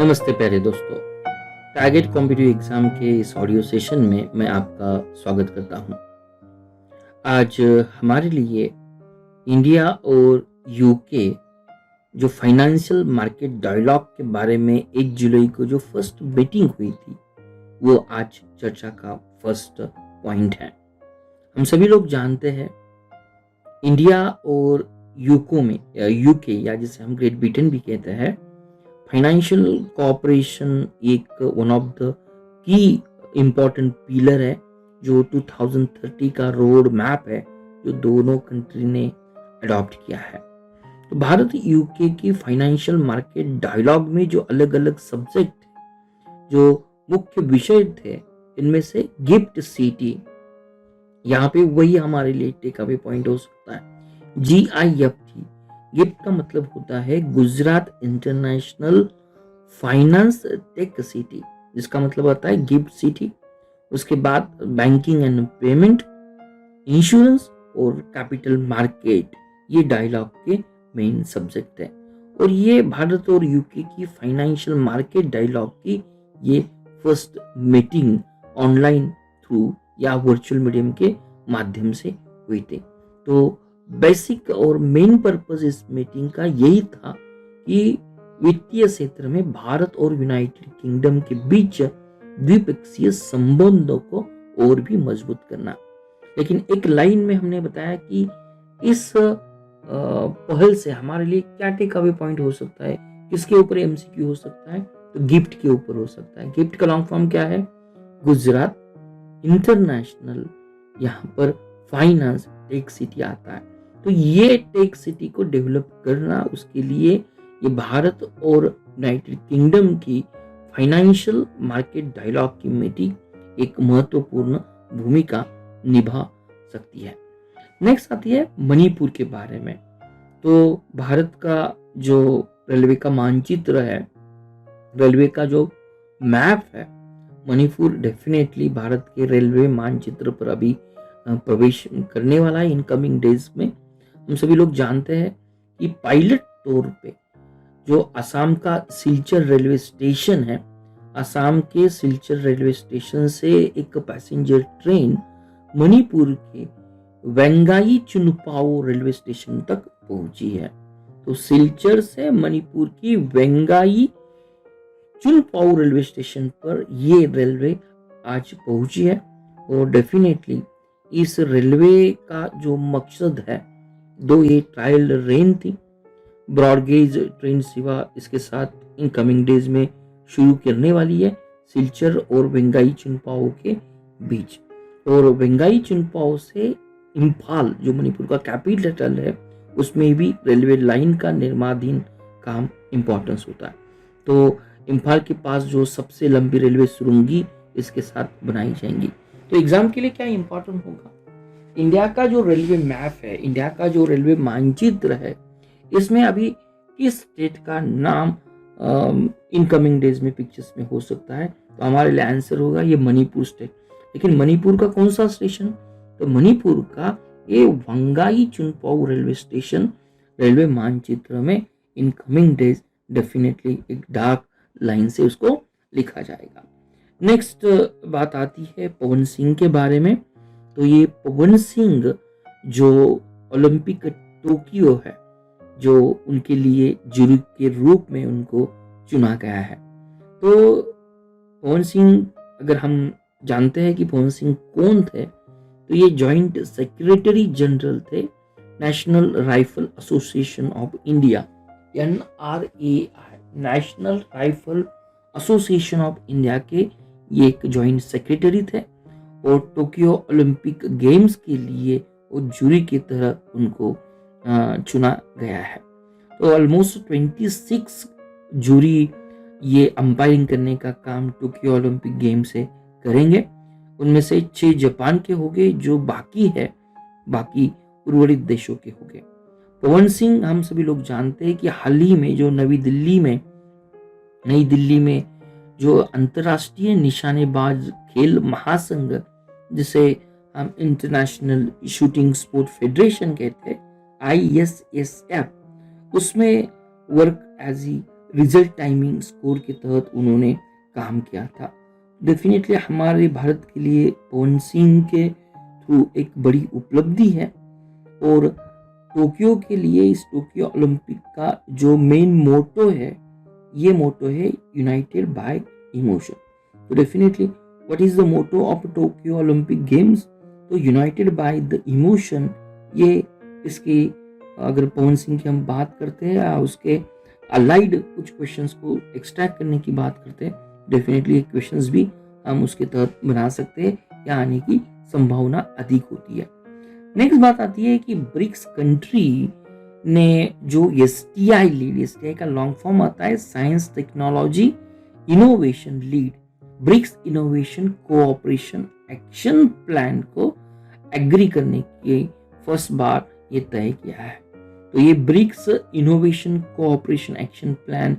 नमस्ते प्यारे दोस्तों। टारगेट कॉम्पिटिटिव एग्जाम के इस ऑडियो सेशन में मैं आपका स्वागत करता हूं। आज हमारे लिए इंडिया और यूके जो फाइनेंशियल मार्केट डायलॉग के बारे में 1 जुलाई को जो फर्स्ट मीटिंग हुई थी वो आज चर्चा का फर्स्ट पॉइंट है। हम सभी लोग जानते हैं इंडिया और यूके या जिसे हम ग्रेट ब्रिटेन भी कहते हैं, फाइनेंशियल कोऑपरेशन एक one of the key important pillar है जो 2030 का रोड मैप है जो दोनों कंट्री ने अडॉप्ट किया है। तो भारत यूके की फाइनेंशियल मार्केट डायलॉग में जो अलग अलग सब्जेक्ट जो मुख्य विषय थे, इनमें से गिफ्ट सिटी, यहाँ पे वही हमारे लिए टेक अवे पॉइंट हो सकता है। GIFT, गिफ्ट का मतलब होता है Gujarat international finance tech city, जिसका मतलब होता है गिफ्ट सिटी। उसके बाद बैंकिंग एंड पेमेंट, इंश्योरेंस और कैपिटल मार्केट, ये डायलॉग के मेन सब्जेक्ट है। और ये भारत और यूके की फाइनेंशियल मार्केट डायलॉग की ये फर्स्ट मीटिंग ऑनलाइन थ्रू या वर्चुअल मीडियम के माध्यम से हुई थी। तो बेसिक और मेन पर्पस इस मीटिंग का यही था कि वित्तीय क्षेत्र में भारत और यूनाइटेड किंगडम के बीच द्विपक्षीय संबंधों को और भी मजबूत करना। लेकिन एक लाइन में हमने बताया कि इस पहल से हमारे लिए क्या टेक अवे पॉइंट हो सकता है, किसके ऊपर MCQ हो सकता है, तो गिफ्ट के ऊपर हो सकता है। गिफ्ट का लॉन्ग फॉर्म क्या है? गुजरात इंटरनेशनल, यहाँ पर फाइनेंस टेक सिटी आता है। तो ये टेक सिटी को डेवलप करना, उसके लिए ये भारत और यूनाइटेड किंगडम की फाइनेंशियल मार्केट डायलॉग की मीटिंग एक महत्वपूर्ण भूमिका निभा सकती है। नेक्स्ट आती है मणिपुर के बारे में। तो भारत का जो रेलवे का मानचित्र है, रेलवे का जो मैप है, मणिपुर डेफिनेटली भारत के रेलवे मानचित्र पर अभी प्रवेश करने वाला है इनकमिंग डेज में। हम सभी लोग जानते हैं कि पायलट तौर पे जो असम का सिलचर रेलवे स्टेशन है, असम के सिलचर रेलवे स्टेशन से एक पैसेंजर ट्रेन मणिपुर के वेंगाई चुनपाओ रेलवे स्टेशन तक पहुंची है। तो सिलचर से मणिपुर की वेंगाई चुनपाओ रेलवे स्टेशन पर ये रेलवे आज पहुंची है। और डेफिनेटली इस रेलवे का जो मकसद है, दो ये ट्रायल रेन थी, ब्रॉडगेज ट्रेन सेवा इसके साथ इनकमिंग डेज में शुरू करने वाली है सिलचर और वेंगाई चुनपाओ के बीच। और वेंगाई चुनपाओ से इम्फाल जो मणिपुर का कैपिटल है, उसमें भी रेलवे लाइन का निर्माणाधीन काम इंपॉर्टेंस होता है। तो इम्फाल के पास जो सबसे लंबी रेलवे सुरंगी इसके साथ बनाई जाएंगी। तो एग्जाम के लिए क्या इंपॉर्टेंट होगा? इंडिया का जो रेलवे मैप है, इंडिया का जो रेलवे मानचित्र है, इसमें अभी किस स्टेट का नाम इनकमिंग डेज में पिक्चर्स में हो सकता है? तो हमारे लिए आंसर होगा ये मणिपुर स्टेट। लेकिन मणिपुर का कौन सा स्टेशन? तो मणिपुर का ये वेंगाई चुनपाओ रेलवे स्टेशन रेलवे मानचित्र में इनकमिंग डेज डेफिनेटली एक डार्क लाइन से उसको लिखा जाएगा। नेक्स्ट बात आती है पवन सिंह के बारे में। तो ये पवन सिंह जो ओलंपिक टोक्यो है, जो उनके लिए जूरी के रूप में उनको चुना गया है। तो पवन सिंह, अगर हम जानते हैं कि पवन सिंह कौन थे, तो ये जॉइंट सेक्रेटरी जनरल थे national rifle association of India, NRAI, national rifle association of India के ये एक जॉइंट सेक्रेटरी थे। और टोक्यो ओलंपिक गेम्स के लिए वो जूरी की तरह उनको चुना गया है। तो ऑलमोस्ट 26 जूरी ये अंपायरिंग करने का काम टोक्यो ओलंपिक गेम से करेंगे। उनमें से 6 जापान के होंगे, जो बाकी उर्वरित देशों के होंगे। पवन सिंह, हम सभी लोग जानते हैं कि हाल ही में जो नई दिल्ली में जो अंतर्राष्ट्रीय निशानेबाज खेल महासंघ, जिसे हम इंटरनेशनल शूटिंग स्पोर्ट फेडरेशन कहते हैं, ISSF, उसमें work as result timing score के तहत उन्होंने काम किया था। डेफिनेटली हमारे भारत के लिए पवन सिंह के थ्रू एक बड़ी उपलब्धि है। और टोक्यो के लिए इस टोक्यो ओलंपिक का जो मेन मोटो है, ये मोटो है यूनाइटेड बाय इमोशन। तो definitely what is the motto of Tokyo Olympic games? तो यूनाइटेड बाय द इमोशन। ये इसकी अगर पवन सिंह की हम बात करते हैं या उसके अलाइड कुछ क्वेश्चंस को एक्सट्रैक्ट करने की बात करते हैं, डेफिनेटली क्वेश्चंस भी हम उसके तहत बना सकते हैं या आने की संभावना अधिक होती है। नेक्स्ट बात आती है कि ब्रिक्स कंट्री ने जो एसटीआई लीड, एसटीआई का लॉन्ग फॉर्म आता है science technology innovation lead, BRICS innovation cooperation action plan को एग्री करने के फर्स्ट बार ये तय किया है। तो ये BRICS innovation cooperation action plan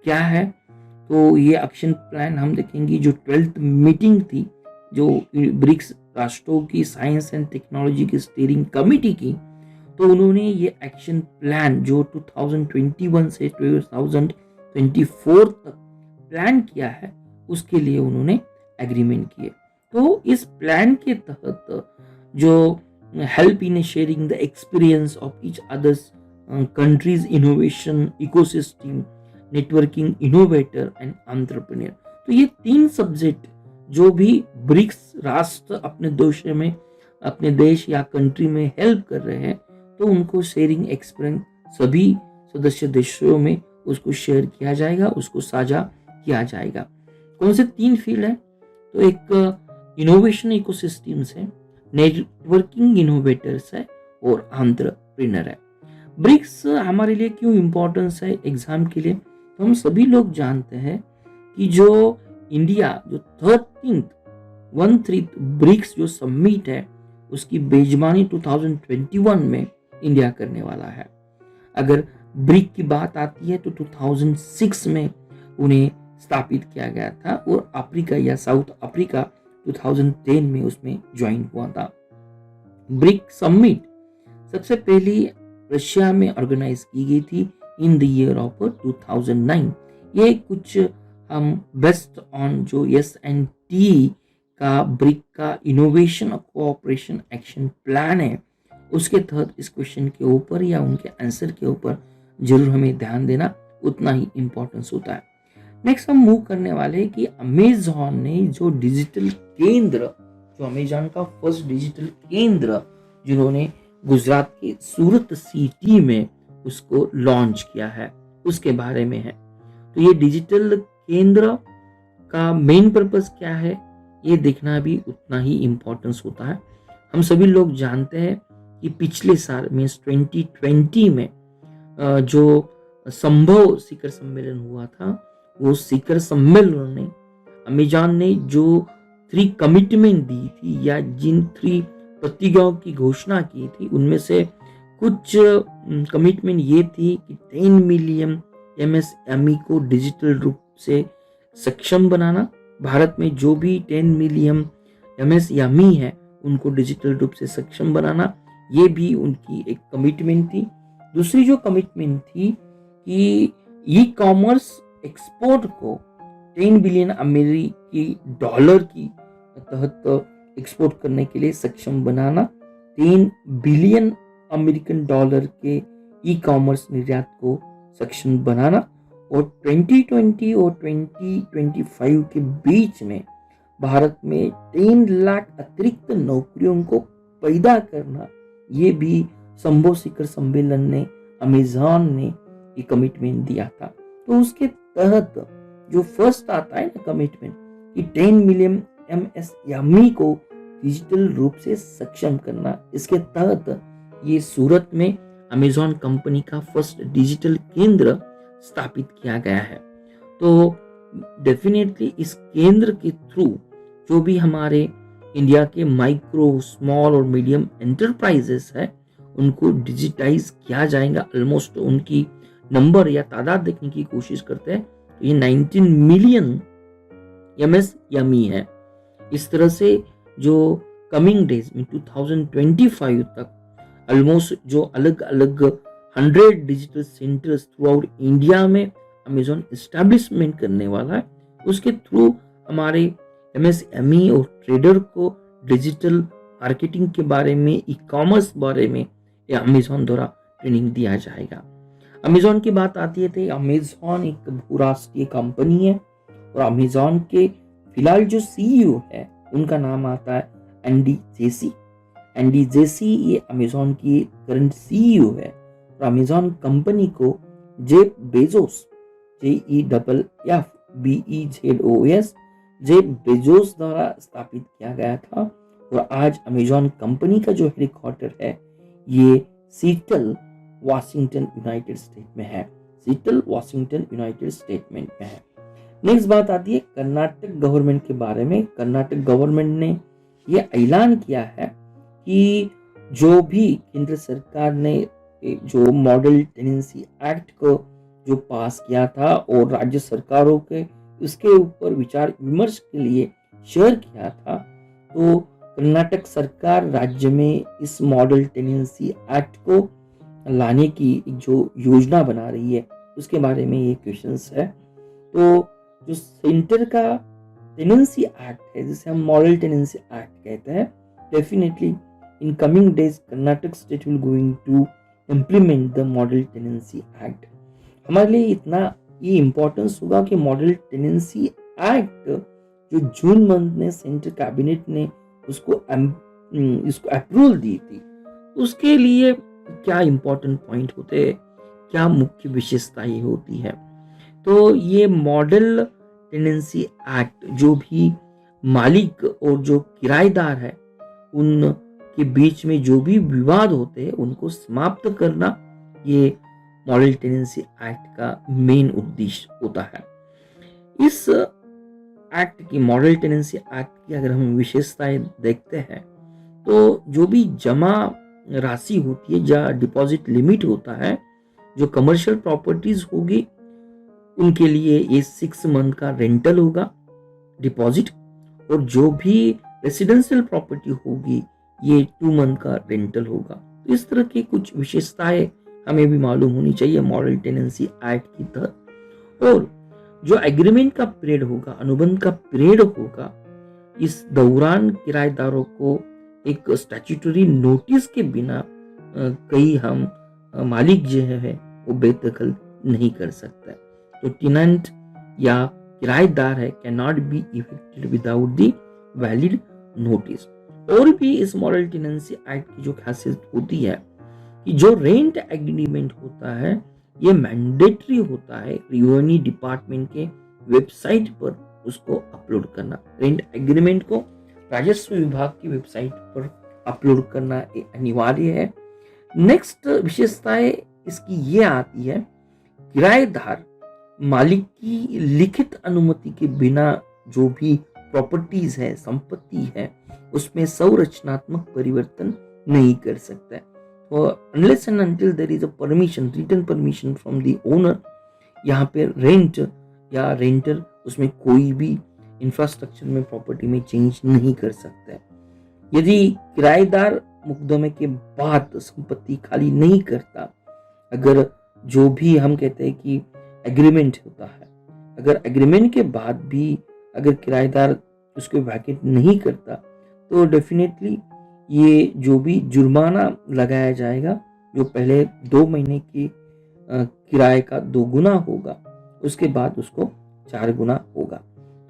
क्या है? तो ये एक्शन प्लान हम देखेंगे जो 12th मीटिंग थी, जो ब्रिक्स राष्ट्रों की साइंस एंड टेक्नोलॉजी की स्टीयरिंग कमेटी की, तो उन्होंने ये एक्शन प्लान जो 2021 से 2024 तक प्लान किया है, उसके लिए उन्होंने एग्रीमेंट किए। तो इस प्लान के तहत जो help in sharing the experience of each others countries innovation ecosystem networking innovator and entrepreneur. तो ये 3 सब्जेक्ट जो भी ब्रिक्स राष्ट्र अपने देश या कंट्री में हेल्प कर रहे हैं, तो उनको शेयरिंग एक्सपीरियंस सभी सदस्य देशों में उसको शेयर किया जाएगा, उसको साझा किया जाएगा। कौन से 3 फील्ड है? तो एक इनोवेशन इकोसिस्टम्स है, नेटवर्किंग इनोवेटर्स है और एंटरप्रेन्योर है। ब्रिक्स हमारे लिए क्यों इंपॉर्टेंस है एग्जाम के लिए? तो हम सभी लोग जानते हैं कि जो इंडिया जो 13th ब्रिक्स जो समिट है, उसकी बेजमानी 2021 में इंडिया करने वाला है। अगर ब्रिक की बात आती है तो 2006 में उन्हें स्थापित किया गया था और अफ्रीका या साउथ अफ्रीका 2010 में उसमें ज्वाइन हुआ था। ब्रिक समिट सबसे पहली रशिया में ऑर्गेनाइज की गई थी इन द ईयर ऑफ 2009। ये कुछ हम बेस्ट ऑन जो S&T का ब्रिक का इनोवेशन और कोऑपरेशन एक्शन प्लान है, उसके तहत इस क्वेश्चन के ऊपर या उनके आंसर के ऊपर जरूर हमें ध्यान देना उतना ही इंपॉर्टेंस होता है। नेक्स्ट हम मूव करने वाले हैं कि अमेज़न ने जो डिजिटल केंद्र, जो अमेज़न का फर्स्ट डिजिटल केंद्र जिन्होंने गुजरात के सूरत सिटी में उसको लॉन्च किया है, उसके बारे में है। तो ये डिजिटल केंद्र का मेन पर्पस क्या है, ये देखना भी उतना ही इंपॉर्टेंस होता है। हम सभी लोग जानते हैं कि पिछले साल मीन्स 2020 में जो संभव शिखर सम्मेलन हुआ था, वो शिखर सम्मेलन में अमेज़न ने जो 3 कमिटमेंट दी थी या जिन 3 प्रतिज्ञाओं की घोषणा की थी, उनमें से कुछ कमिटमेंट ये थी कि 10 मिलियन MSME को डिजिटल रूप से सक्षम बनाना। भारत में जो भी 10 मिलियन MSME है उनको डिजिटल रूप से सक्षम बनाना, ये भी उनकी एक कमिटमेंट थी। दूसरी जो कमिटमेंट थी कि ई कॉमर्स एक्सपोर्ट को 10 बिलियन अमेरिकी डॉलर की तहत एक्सपोर्ट करने के लिए सक्षम बनाना, 3 बिलियन अमेरिकन डॉलर के ई कॉमर्स निर्यात को सक्षम बनाना और 2020 और 2025 के बीच में भारत में 3 लाख अतिरिक्त नौकरियों को पैदा करना, ये भी संभव शिखर सम्मेलन ने अमेज़न ने ये कमिटमेंट दिया था। तो उसके तहत जो फर्स्ट आता है ना कमिटमेंट कि 10 मिलियन MSME को डिजिटल रूप से सक्षम करना, इसके तहत ये सूरत में अमेज़न कंपनी का फर्स्ट डिजिटल केंद्र स्थापित किया गया है। तो डेफिनेटली इस केंद्र के थ्रू जो भी हमारे इंडिया के माइक्रो स्मॉल और मीडियम एंटरप्राइजेस है उनको डिजिटाइज किया जाएगा। ऑलमोस्ट उनकी नंबर या तादाद देखने की कोशिश करते हैं तो ये 19 मिलियन MSME है। इस तरह से जो कमिंग डेज में 2025 तक ऑलमोस्ट जो अलग अलग 100 digital centres through out India में अमेजॉन इस्टेब्लिशमेंट करने वाला है। उसके थ्रू हमारे एमएसएमई और ट्रेडर को डिजिटल मार्केटिंग के बारे में, ई कॉमर्स बारे में ये अमेजॉन द्वारा ट्रेनिंग दिया जाएगा। अमेजॉन की बात आती है तो अमेजॉन एक बहुराष्ट्रीय कंपनी है और अमेजॉन के फिलहाल जो सीईओ है उनका नाम आता है एंडी जेसी। एंडी जेसी ये अमेजॉन की करंट सीईओ है और अमेजॉन कंपनी को Jeff Bezos, JEFFBEZOS, Jeff Bezos द्वारा स्थापित किया गया था। और आज अमेजॉन कंपनी का जो हेडक्वार्टर है ये सीटल वाशिंगटन यूनाइटेड स्टेट में है। सीटल वाशिंगटन यूनाइटेड स्टेट में है। नेक्स्ट बात आती है कर्नाटक गवर्नमेंट के बारे में। कर्नाटक गवर्नमेंट ने यह ऐलान किया है कि जो भी केंद्र सरकार ने जो मॉडल टेनेंसी एक्ट को जो पास किया था और राज्य सरकारों के उसके ऊपर विचार विमर्श के लिए शेयर किया था, तो कर्नाटक सरकार राज्य में इस मॉडल टेनेंसी एक्ट को लाने की जो योजना बना रही है उसके बारे में ये क्वेश्चंस है। तो जो सेंटर का टेनेंसी एक्ट है जिसे हम मॉडल टेनेंसी एक्ट कहते हैं, definitely in coming days Karnataka state will going to implement the model tenancy act. हमारे लिए इतना ये इम्पोर्टेंस होगा कि मॉडल टेनेंसी एक्ट जो जून मंथ में सेंट्रल कैबिनेट ने इसको अप्रूवल दी थी, उसके लिए क्या इंपॉर्टेंट पॉइंट होते हैं, क्या मुख्य विशेषताएं होती है। तो ये मॉडल टेनेंसी एक्ट जो भी मालिक और जो किराएदार है उनके बीच में जो भी विवाद होते हैं उनको समाप्त करना ये मॉडल टेनेंसी एक्ट का मेन उद्देश्य होता है। इस एक्ट की, मॉडल टेनेंसी एक्ट की अगर हम विशेषताएं देखते हैं तो जो भी जमा राशि होती है, जहाँ डिपॉजिट लिमिट होता है, जो कमर्शियल प्रॉपर्टीज होगी उनके लिए ये 6 मंथ का रेंटल होगा डिपॉजिट, और जो भी रेसिडेंशियल प्रॉपर्टी होगी ये 2 मंथ का रेंटल होगा। तो इस तरह की कुछ विशेषताएं हमें भी मालूम होनी चाहिए मॉडल टेनेंसी एक्ट की तरह। और जो एग्रीमेंट का पीरियड होगा, अनुबंध का पीरियड होगा, इस दौरान किराएदारों को एक स्टैट्यूटरी नोटिस के बिना कहीं हम मालिक जो है वो बेदखल नहीं कर सकता। तो टेनेंट या किराएदार है can not be affected without the valid notice. और भी इस मॉडल टेनेंसी एक्ट की जो खासियत होती है कि जो रेंट एग्रीमेंट होता है ये मैंडेटरी होता है रेवेन्यू डिपार्टमेंट के वेबसाइट पर उसको अपलोड करना। रेंट एग्रीमेंट को राजस्व विभाग की वेबसाइट पर अपलोड करना अनिवार्य है। नेक्स्ट विशेषताएं इसकी ये आती है, किराएदार मालिक की लिखित अनुमति के बिना जो भी प्रॉपर्टीज है, संपत्ति है, उसमें संरचनात्मक परिवर्तन नहीं कर सकता है। तो unless and until there is a permission, written permission from the owner, यहाँ पे रेंट या रेंटर उसमें कोई भी इंफ्रास्ट्रक्चर में, प्रॉपर्टी में चेंज नहीं कर सकता है। यदि किराएदार मुकदमे के बाद संपत्ति खाली नहीं करता, अगर जो भी हम कहते हैं कि एग्रीमेंट होता है, अगर एग्रीमेंट के बाद भी अगर किराएदार उसको वैकेट नहीं करता तो डेफिनेटली ये जो भी जुर्माना लगाया जाएगा, जो पहले 2 महीने की किराए का 2 गुना होगा, उसके बाद उसको 4 गुना होगा।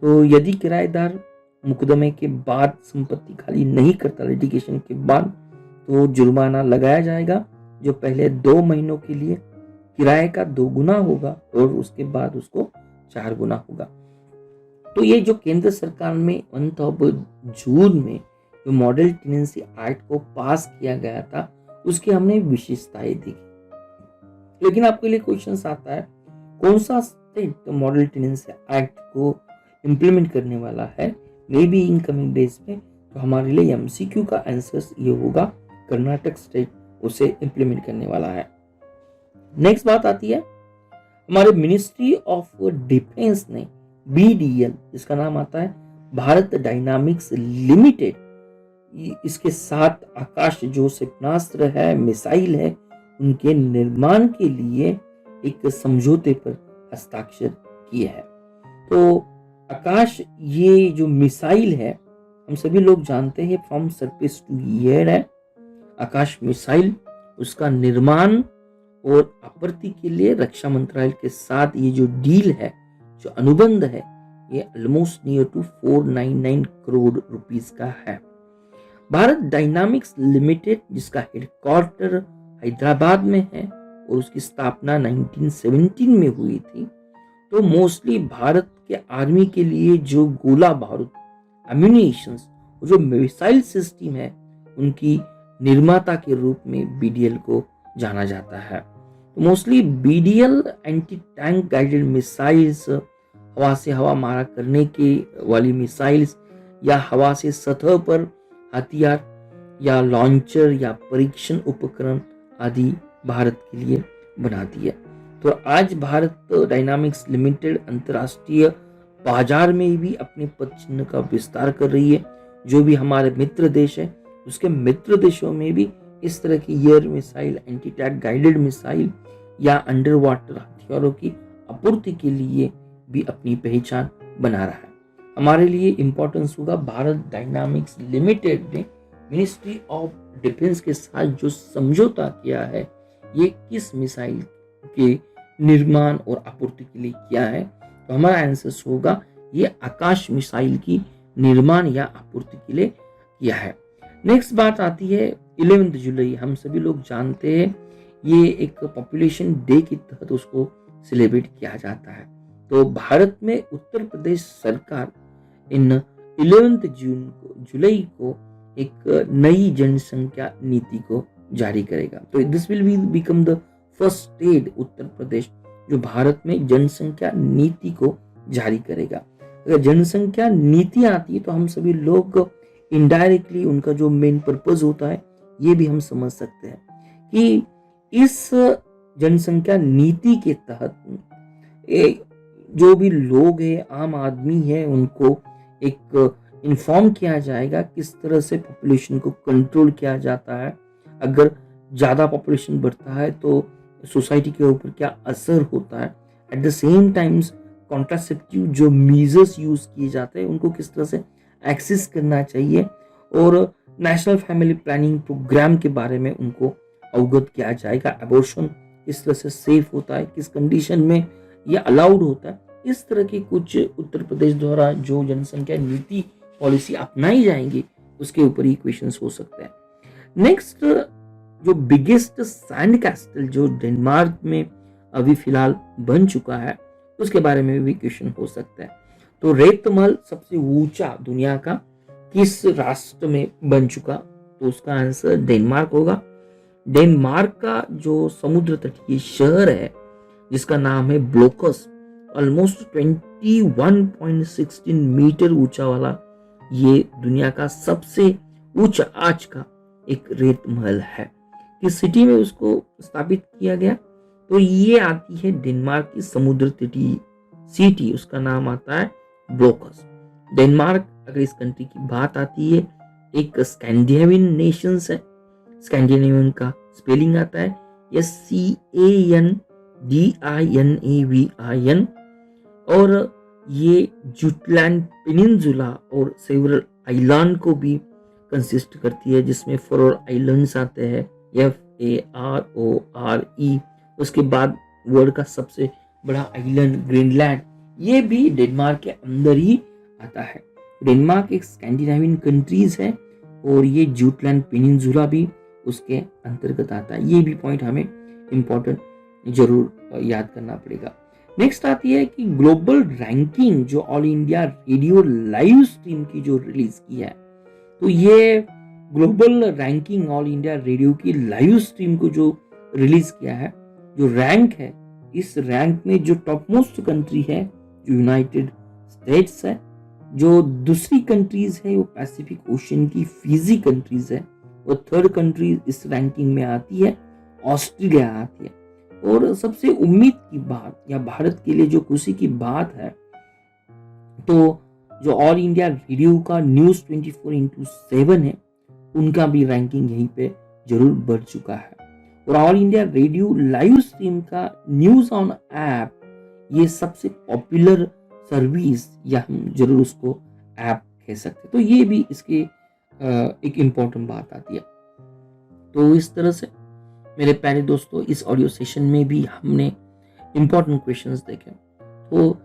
तो यदि किराएदार मुकदमे के बाद संपत्ति खाली नहीं करता, लिटिगेशन के बाद, तो जुर्माना लगाया जाएगा जो पहले 2 महीनों के लिए किराए का 2 गुना होगा और उसके बाद उसको 4 गुना होगा। तो ये जो केंद्र सरकार में मंथ ऑफ जून में जो मॉडल टेनेंसी एक्ट को पास किया गया था उसकी हमने विशेषताएं देखी। लेकिन आपके लिए क्वेश्चन आता है, कौन सा स्टेट मॉडल टेनेंसी एक्ट को इम्प्लीमेंट करने वाला है may be in coming days में? तो हमारे लिए एमसीक्यू का आंसर ये होगा, कर्नाटक स्टेट उसे इम्प्लीमेंट करने वाला है। नेक्स्ट बात आती है, हमारे मिनिस्ट्री ऑफ डिफेंस ने BDL, इसका नाम आता है भारत डायनामिक्स लिमिटेड, इसके साथ आकाश जो क्षेपणास्त्र है, मिसाइल है, उनके निर्माण के लिए एक समझौते पर हस्ताक्षर किए हैं। तो आकाश ये जो मिसाइल है, हम सभी लोग जानते हैं फ्रॉम सरफेस टू एयर है। आकाश मिसाइल, उसका निर्माण और आपूर्ति के लिए रक्षा मंत्रालय के साथ ये जो डील है, जो अनुबंध है, ये almost near to 499 crore rupees का है। भारत डायनामिक्स लिमिटेड, जिसका हेडक्वार्टर हैदराबाद में है और उसकी स्थापना 1917 में हुई थी, तो मोस्टली भारत के आर्मी के लिए जो गोला बारूद, एम्यूनिशंस, जो मिसाइल सिस्टम है, उनकी निर्माता के रूप में बीडीएल को जाना जाता है। तो mostly BDL anti tank guided missiles, हवा से हवा मारा करने के वाली मिसाइल्स या हवा से सतह पर हथियार या लॉन्चर या परीक्षण उपकरण आदि भारत के लिए बनाती है। तो आज भारत डायनामिक्स लिमिटेड अंतर्राष्ट्रीय बाजार में भी अपने पद का विस्तार कर रही है। जो भी हमारे मित्र देश है, उसके मित्र देशों में भी इस तरह की air missile, anti tank guided missile या अंडर वाटर हथियारों की आपूर्ति के लिए भी अपनी पहचान बना रहा है। हमारे लिए इंपॉर्टेंस होगा भारत डायनामिक्स लिमिटेड ने मिनिस्ट्री ऑफ डिफेंस के साथ जो समझौता किया है, ये किस मिसाइल के निर्माण और आपूर्ति के लिए किया है। तो हमारा आंसर होगा ये आकाश मिसाइल की निर्माण या आपूर्ति के लिए किया है। नेक्स्ट बात आती है 11 जुलाई। हम सभी लोग जानते हैं ये एक पॉपुलेशन डे के तहत उसको सेलिब्रेट किया जाता है। तो भारत में उत्तर प्रदेश सरकार इन 11 जुलाई को एक नई जनसंख्या नीति को जारी करेगा। तो this will become the first state, Uttar Pradesh, जो भारत में जनसंख्या नीति को जारी करेगा। अगर जनसंख्या नीति आती है तो हम सभी लोग इनडायरेक्टली उनका जो मेन पर्पस होता है ये भी हम समझ सकते हैं कि इस जनसंख्या नीति के तहत जो भी लोग हैं, आम आदमी है, उनको एक इन्फॉर्म किया जाएगा किस तरह से पॉपुलेशन को कंट्रोल किया जाता है। अगर ज़्यादा पॉपुलेशन बढ़ता है तो सोसाइटी के ऊपर क्या असर होता है। At the same times contraceptive जो मेजर्स यूज किए जाते हैं उनको किस तरह से एक्सेस करना चाहिए, और नेशनल फैमिली प्लानिंग प्रोग्राम के बारे में उनको अवगत किया जाएगा। अबॉर्शन किस तरह से सेफ होता है, किस कंडीशन में ये अलाउड होता है। इस तरह की कुछ उत्तर प्रदेश द्वारा जो जनसंख्या नीति पॉलिसी अपनाई जाएंगी उसके ऊपर ही क्वेश्चंस हो सकते हैं। नेक्स्ट, जो बिगेस्ट सैंड कैस्टल जो डेनमार्क में अभी फिलहाल बन चुका है उसके बारे में भी क्वेश्चन हो सकता है। तो रेत महल सबसे ऊंचा दुनिया का किस राष्ट्र में बन चुका, तो उसका आंसर डेनमार्क होगा। डेनमार्क का जो समुद्र तटीय शहर है जिसका नाम है ब्लोकस, ऑलमोस्ट 21.16 मीटर ऊंचा वाला ये दुनिया का सबसे ऊंचा आज का एक रेत महल है। किस सिटी में उसको स्थापित किया गया, तो ये आती है डेनमार्क की समुद्र तटीय सिटी, उसका नाम आता है ब्लोकस। डेनमार्क, अगर इस कंट्री की बात आती है, एक स्कैंडिनेवियन नेशंस है। स्कैंडिनेवियन का स्पेलिंग आता है SCANDINAVIN, और ये जुटलैंड पेनिनसुला और सेवरल आइलैंड को भी कंसिस्ट करती है, जिसमें फरोर आइलैंड्स आते हैं FARORE। उसके बाद वर्ल्ड का सबसे बड़ा आइलैंड ग्रीनलैंड, ये भी डेनमार्क के अंदर ही आता है। डेनमार्क एक स्कैंडिनेवियन कंट्रीज है और ये जुटलैंड पेनिनसुला भी उसके अंतर्गत आता है। ये भी पॉइंट हमें इम्पोर्टेंट जरूर याद करना पड़ेगा। नेक्स्ट आती है कि ग्लोबल रैंकिंग जो all India radio live stream की जो रिलीज की है, तो ये global ranking all India radio की लाइव स्ट्रीम को जो रिलीज किया है, जो रैंक है, इस रैंक में जो टॉप मोस्ट कंट्री है जो यूनाइटेड स्टेट्स है, जो दूसरी कंट्रीज है वो पैसिफिक ओशन की फिजी कंट्रीज है, और थर्ड कंट्री इस रैंकिंग में आती है ऑस्ट्रेलिया आती है। और सबसे उम्मीद की बात या भारत के लिए जो खुशी की बात है, तो जो ऑल इंडिया रेडियो का न्यूज 24/7 है, उनका भी रैंकिंग यहीं पे जरूर बढ़ चुका है। और all India radio live stream का न्यूज ऑन ऐप, ये सबसे पॉपुलर सर्विस या हम जरूर उसको ऐप कह सकते हैं। तो ये भी इसके एक इम्पोर्टेंट बात आती है। तो इस तरह से मेरे प्यारे दोस्तों, इस ऑडियो सेशन में भी हमने इम्पोर्टेंट क्वेश्चंस देखे। तो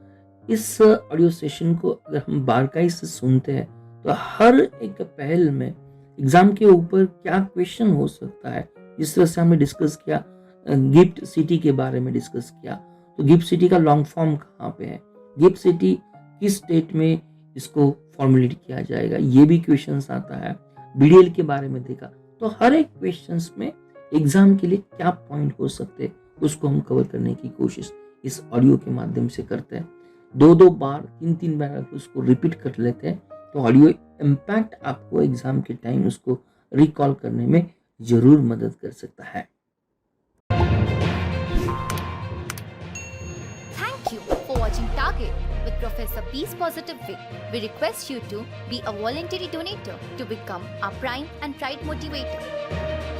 इस ऑडियो सेशन को अगर हम बारीकाई से सुनते हैं तो हर एक पहल में एग्जाम के ऊपर क्या क्वेश्चन हो सकता है, जिस तरह से हमने डिस्कस किया, गिफ्ट सिटी के बारे में डिस्कस किया। तो गिफ्ट सिटी का लॉन्ग फॉर्म कहाँ पे है, गिफ्ट सिटी किस स्टेट में इसको फॉर्मुलेट किया जाएगा, ये भी क्वेश्चंस आता है। बीडीएल के बारे में देखा। तो हर एक क्वेश्चंस में एग्जाम के लिए क्या पॉइंट हो सकते हैं, उसको हम कवर करने की कोशिश इस ऑडियो के माध्यम से करते हैं। 2-2 बार 3-3 बार आप उसको रिपीट कर लेते हैं तो ऑडियो इम्पैक्ट आपको एग्जाम के टाइम उसको रिकॉल करने में जरूर मदद कर सकता है। Thank you for watching Target with Professor Peace Positive Vic. We request you to be a voluntary donator to become our Prime and Pride Motivator.